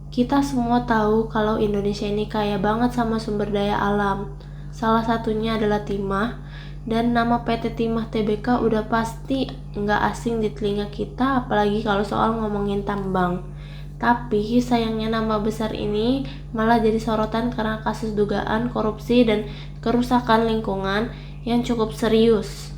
Kita semua tahu kalau Indonesia ini kaya banget sama sumber daya alam. Salah satunya adalah timah, dan nama PT Timah Tbk udah pasti nggak asing di telinga kita, apalagi kalau soal ngomongin tambang. Tapi sayangnya nama besar ini malah jadi sorotan karena kasus dugaan korupsi dan kerusakan lingkungan yang cukup serius.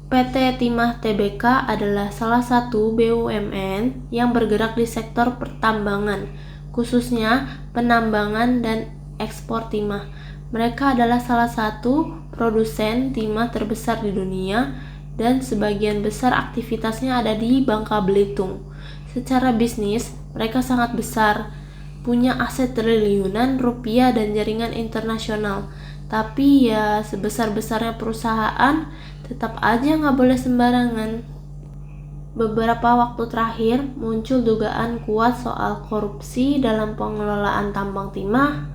PT Timah Tbk adalah salah satu BUMN yang bergerak di sektor pertambangan, khususnya penambangan dan ekspor timah. Mereka adalah salah satu produsen timah terbesar di dunia dan sebagian besar aktivitasnya ada di Bangka Belitung. Secara bisnis, mereka sangat besar, punya aset triliunan rupiah dan jaringan internasional. Tapi ya sebesar-besarnya perusahaan, tetap aja nggak boleh sembarangan. Beberapa waktu terakhir muncul dugaan kuat soal korupsi dalam pengelolaan tambang timah,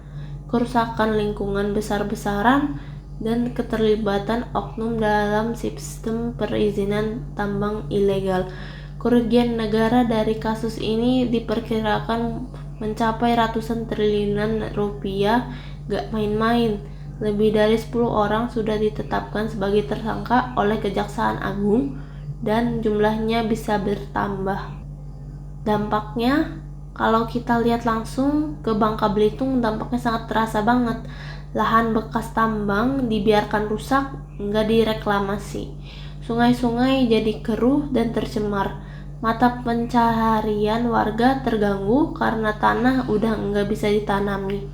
kerusakan lingkungan besar-besaran, dan keterlibatan oknum dalam sistem perizinan tambang ilegal. Kerugian negara dari kasus ini diperkirakan mencapai ratusan triliunan rupiah, gak main-main. Lebih dari 10 orang sudah ditetapkan sebagai tersangka oleh Kejaksaan Agung dan jumlahnya bisa bertambah. Dampaknya, kalau kita lihat langsung ke Bangka Belitung, dampaknya sangat terasa banget. Lahan bekas tambang dibiarkan rusak, nggak direklamasi. Sungai-sungai jadi keruh dan tercemar. Mata pencaharian warga terganggu karena tanah udah nggak bisa ditanami.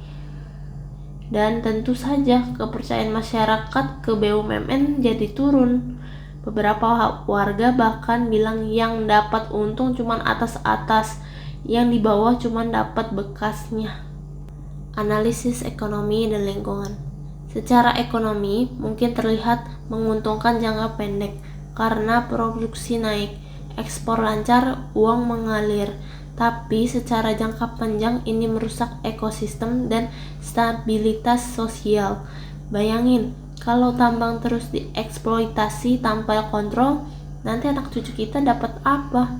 Dan tentu saja kepercayaan masyarakat ke BUMN jadi turun. Beberapa warga bahkan bilang yang dapat untung cuma atas-atas, yang di bawah cuma dapat bekasnya. Analisis ekonomi dan lingkungan. Secara ekonomi mungkin terlihat menguntungkan jangka pendek karena produksi naik, ekspor lancar, uang mengalir. Tapi secara jangka panjang ini merusak ekosistem dan stabilitas sosial. Bayangin, kalau tambang terus dieksploitasi tanpa kontrol, nanti anak cucu kita dapat apa?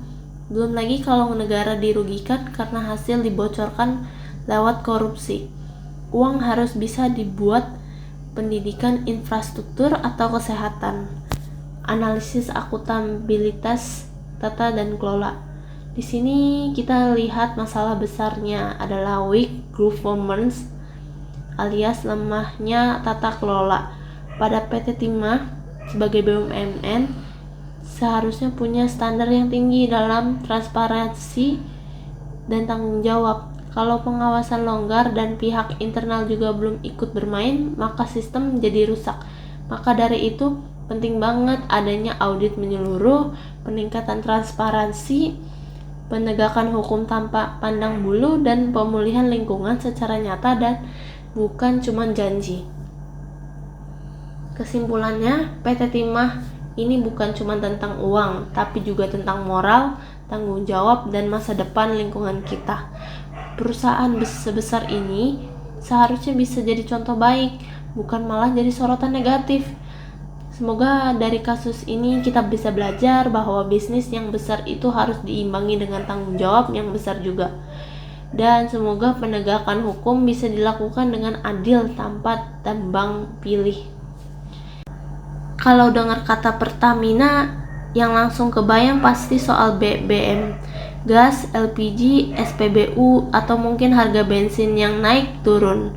Belum lagi kalau negara dirugikan karena hasil dibocorkan lewat korupsi. Uang harus bisa dibuat pendidikan, infrastruktur, atau kesehatan. Analisis akuntabilitas tata dan kelola. Di sini kita lihat masalah besarnya adalah weak governance alias lemahnya tata kelola. Pada PT Timah sebagai BUMN seharusnya punya standar yang tinggi dalam transparansi dan tanggung jawab. Kalau pengawasan longgar dan pihak internal juga belum ikut bermain, maka sistem jadi rusak. Maka dari itu penting banget adanya audit menyeluruh, peningkatan transparansi, penegakan hukum tanpa pandang bulu, dan pemulihan lingkungan secara nyata dan bukan cuma janji. Kesimpulannya, PT Timah ini bukan cuma tentang uang, tapi juga tentang moral, tanggung jawab, dan masa depan lingkungan kita. Perusahaan sebesar ini seharusnya bisa jadi contoh baik, bukan malah jadi sorotan negatif. Semoga dari kasus ini kita bisa belajar bahwa bisnis yang besar itu harus diimbangi dengan tanggung jawab yang besar juga. Dan semoga penegakan hukum bisa dilakukan dengan adil tanpa tebang pilih. Kalau dengar kata Pertamina, yang langsung kebayang pasti soal BBM, gas, LPG, SPBU, atau mungkin harga bensin yang naik turun.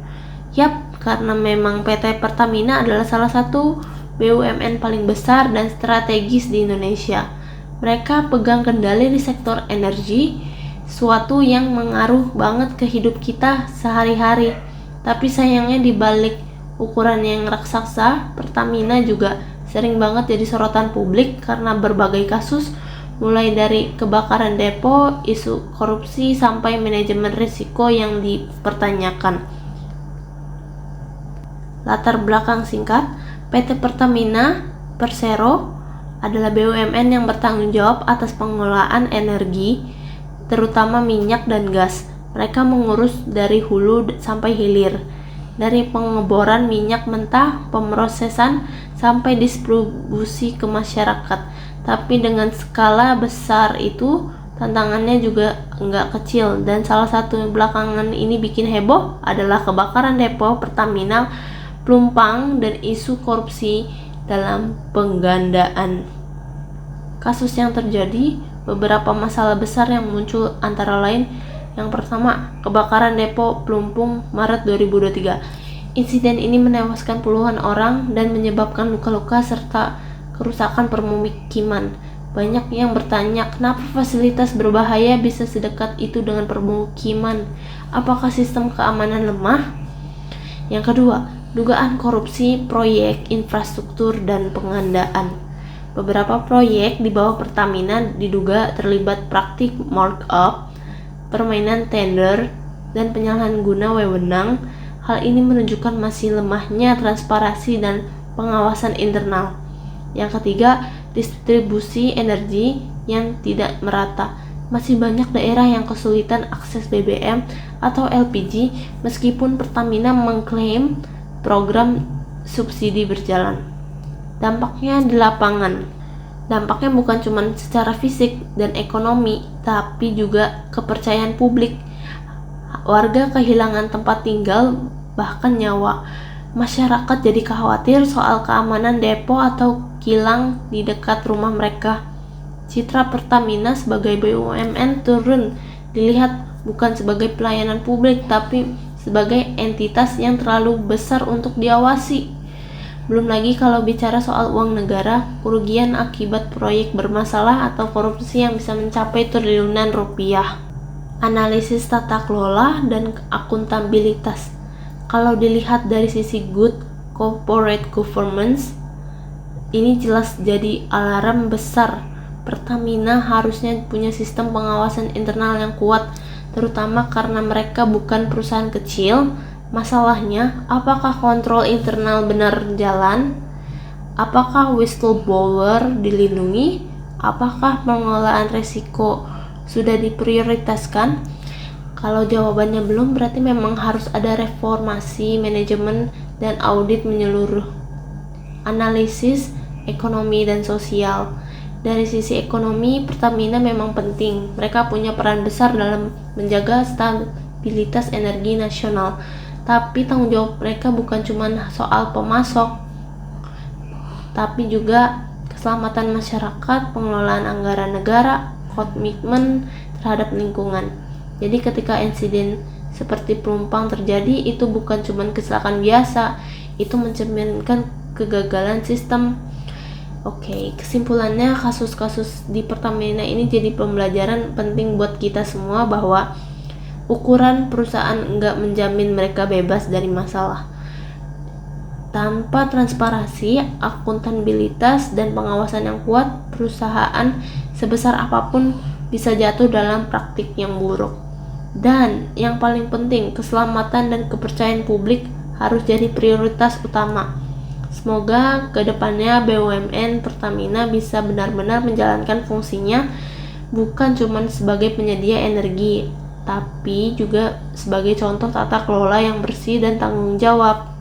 Yap, karena memang PT Pertamina adalah salah satu BUMN paling besar dan strategis di Indonesia. Mereka pegang kendali di sektor energi, suatu yang mengaruh banget ke hidup kita sehari-hari. Tapi sayangnya di balik ukuran yang raksasa, Pertamina juga sering banget jadi sorotan publik karena berbagai kasus, mulai dari kebakaran depo, isu korupsi, sampai manajemen risiko yang dipertanyakan. Latar belakang singkat, PT Pertamina Persero adalah BUMN yang bertanggung jawab atas pengelolaan energi, terutama minyak dan gas. Mereka mengurus dari hulu sampai hilir, dari pengeboran minyak mentah, pemrosesan, sampai distribusi ke masyarakat. Tapi dengan skala besar itu, Tantangannya juga nggak kecil, dan salah satu belakangan ini bikin heboh adalah kebakaran depo Pertamina Pelumpang dan isu korupsi dalam penggandaan. Kasus yang terjadi, beberapa masalah besar yang muncul antara lain: yang pertama, kebakaran depo Pelumpang Maret 2023. Insiden ini menewaskan puluhan orang dan menyebabkan luka-luka serta kerusakan permukiman. Banyak yang bertanya, kenapa fasilitas berbahaya bisa sedekat itu dengan permukiman? Apakah sistem keamanan lemah? Yang kedua, dugaan korupsi proyek infrastruktur dan penggandaan. Beberapa proyek di bawah Pertamina diduga terlibat praktik markup, permainan tender, dan penyalahgunaan wewenang. Hal ini menunjukkan masih lemahnya transparansi dan pengawasan internal. Yang ketiga, distribusi energi yang tidak merata. Masih banyak daerah yang kesulitan akses BBM atau LPG meskipun Pertamina mengklaim program subsidi berjalan. Dampaknya di lapangan. Dampaknya bukan cuma secara fisik dan ekonomi, tapi juga kepercayaan publik. Warga kehilangan tempat tinggal, bahkan nyawa. Masyarakat jadi khawatir soal keamanan depo atau kilang di dekat rumah mereka. Citra Pertamina sebagai BUMN turun dilihat bukan sebagai pelayanan publik, tapi sebagai entitas yang terlalu besar untuk diawasi. Belum lagi kalau bicara soal uang negara, kerugian akibat proyek bermasalah atau korupsi yang bisa mencapai triliunan rupiah. Analisis tata kelola dan akuntabilitas. Kalau dilihat dari sisi good corporate governance, ini jelas jadi alarm besar. Pertamina harusnya punya sistem pengawasan internal yang kuat, terutama karena mereka bukan perusahaan kecil. Masalahnya, apakah kontrol internal benar jalan? Apakah whistleblower dilindungi? Apakah pengelolaan risiko sudah diprioritaskan? Kalau jawabannya belum, berarti memang harus ada reformasi manajemen dan audit menyeluruh. Analisis ekonomi dan sosial. Dari sisi ekonomi, Pertamina memang penting. Mereka punya peran besar dalam menjaga stabilitas energi nasional. Tapi tanggung jawab mereka bukan cuma soal pemasok, tapi juga keselamatan masyarakat, pengelolaan anggaran negara, komitmen terhadap lingkungan. Jadi ketika insiden seperti Pelumpang terjadi, itu bukan cuma kecelakaan biasa, itu mencerminkan kegagalan sistem. Oke, kesimpulannya kasus-kasus di Pertamina ini jadi pembelajaran penting buat kita semua bahwa ukuran perusahaan enggak menjamin mereka bebas dari masalah. Tanpa transparansi, akuntabilitas, dan pengawasan yang kuat, perusahaan sebesar apapun bisa jatuh dalam praktik yang buruk. Dan yang paling penting, keselamatan dan kepercayaan publik harus jadi prioritas utama. Semoga kedepannya BUMN Pertamina bisa benar-benar menjalankan fungsinya bukan cuma sebagai penyedia energi, tapi juga sebagai contoh tata kelola yang bersih dan tanggung jawab.